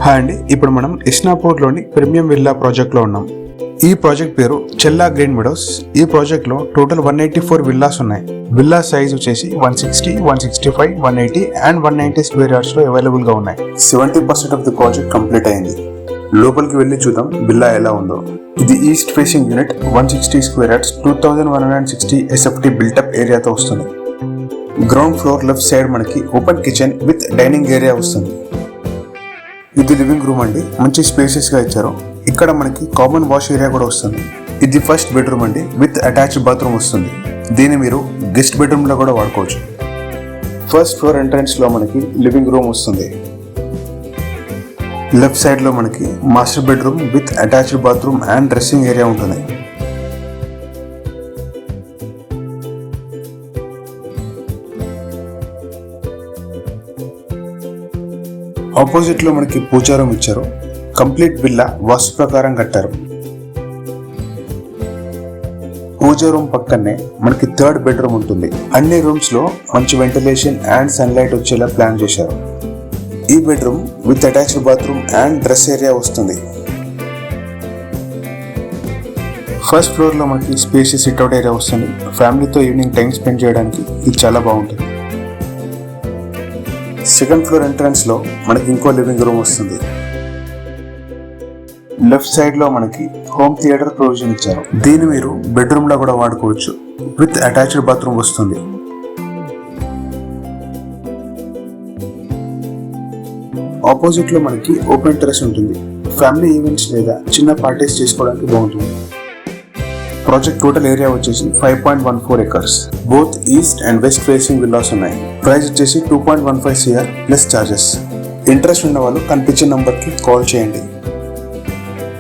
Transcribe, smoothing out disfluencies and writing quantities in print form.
Hi అండి, ఇప్పుడు మనం ఇస్నాపూర్లోని ప్రీమియం విల్లా ప్రాజెక్ట్లో ఉన్నాం. ఈ ప్రాజెక్ట్ పేరు చెల్లా గ్రీన్ మెడోస్. ఈ ప్రాజెక్ట్లో టోటల్ 184 విల్లాస్ ఉన్నాయి. విల్లా సైజ్ వచ్చేసి 160, 165, 180 అండ్ 190 స్క్వేర్ యార్డ్స్ లో అవైలబుల్ గా ఉన్నాయి. 70% ఆఫ్ ది ప్రాజెక్ట్ కంప్లీట్ అయింది. లోపలికి వెళ్ళి చూద్దాం విల్లా ఎలా ఉందో. ఇది east facing unit, 160 square yards, 2160 SFT built up ఏరియాతో వస్తుంది. గ్రౌండ్ ఫ్లోర్ లెఫ్ట్ సైడ్ మనకి open kitchen with dining area వస్తుంది. ఇది లివింగ్ రూమ్ అండి, మంచి స్పేసెస్ గా ఇచ్చారు. ఇక్కడ మనకి కామన్ వాష్ ఏరియా కూడా వస్తుంది. ఇది ఫస్ట్ బెడ్రూమ్ అండి, విత్ అటాచ్డ్ బాత్రూమ్ వస్తుంది. దీన్ని మీరు గెస్ట్ బెడ్రూమ్ లో కూడా వాడుకోవచ్చు. ఫస్ట్ ఫ్లోర్ ఎంట్రన్స్ లో మనకి లివింగ్ రూమ్ వస్తుంది. లెఫ్ట్ సైడ్ లో మనకి master bedroom with attached bathroom and dressing area ఉంటుంది. ఆపోజిట్ లో మనకి పూజా రూమ్ ఇచ్చారు. కంప్లీట్ విల్లా వాస్తు ప్రకారం కట్టారు. పూజా రూమ్ పక్కనే మనకి థర్డ్ బెడ్రూమ్ ఉంటుంది. అన్ని రూమ్స్ లో మంచి వెంటిలేషన్ అండ్ సన్లైట్ వచ్చేలా ప్లాన్ చేశారు. ఈ bedroom with attached bathroom and dress area వస్తుంది. ఫస్ట్ ఫ్లోర్ లో మనకి స్పేషియస్ సిట్అవుట్ ఏరియా వస్తుంది. ఫ్యామిలీతో ఈవినింగ్ టైం స్పెండ్ చేయడానికి ఇది చాలా బాగుంటుంది. సెకండ్ ఫ్లోర్ ఎంట్రన్స్ లో మనకి ఇంకో లివింగ్ రూమ్ వస్తుంది. లెఫ్ట్ సైడ్ లో మనకి హోమ్ థియేటర్ ప్రొవిజన్ ఇచ్చారు. దీన్ని మీరు బెడ్రూమ్ లో కూడా వాడుకోవచ్చు. విత్ అటాచ్డ్ బాత్రూమ్ వస్తుంది. ఆపోజిట్ లో మనకి ఓపెన్ టెర్రస్ ఉంటుంది. ఫ్యామిలీ ఈవెంట్స్ లేదా చిన్న పార్టీస్ చేసుకోవడానికి బాగుంటుంది. ప్రాజెక్ట్ టోటల్ ఏరియా వచ్చేసి 5.14 acres. Both east and west facing villas ఉన్నాయి. ప్రైస్ వచ్చేసి 2.15 CR ప్లస్ చార్జెస్. ఇంట్రెస్ట్ ఉన్న వాళ్ళు కనిపించే నంబర్కి కాల్ చేయండి.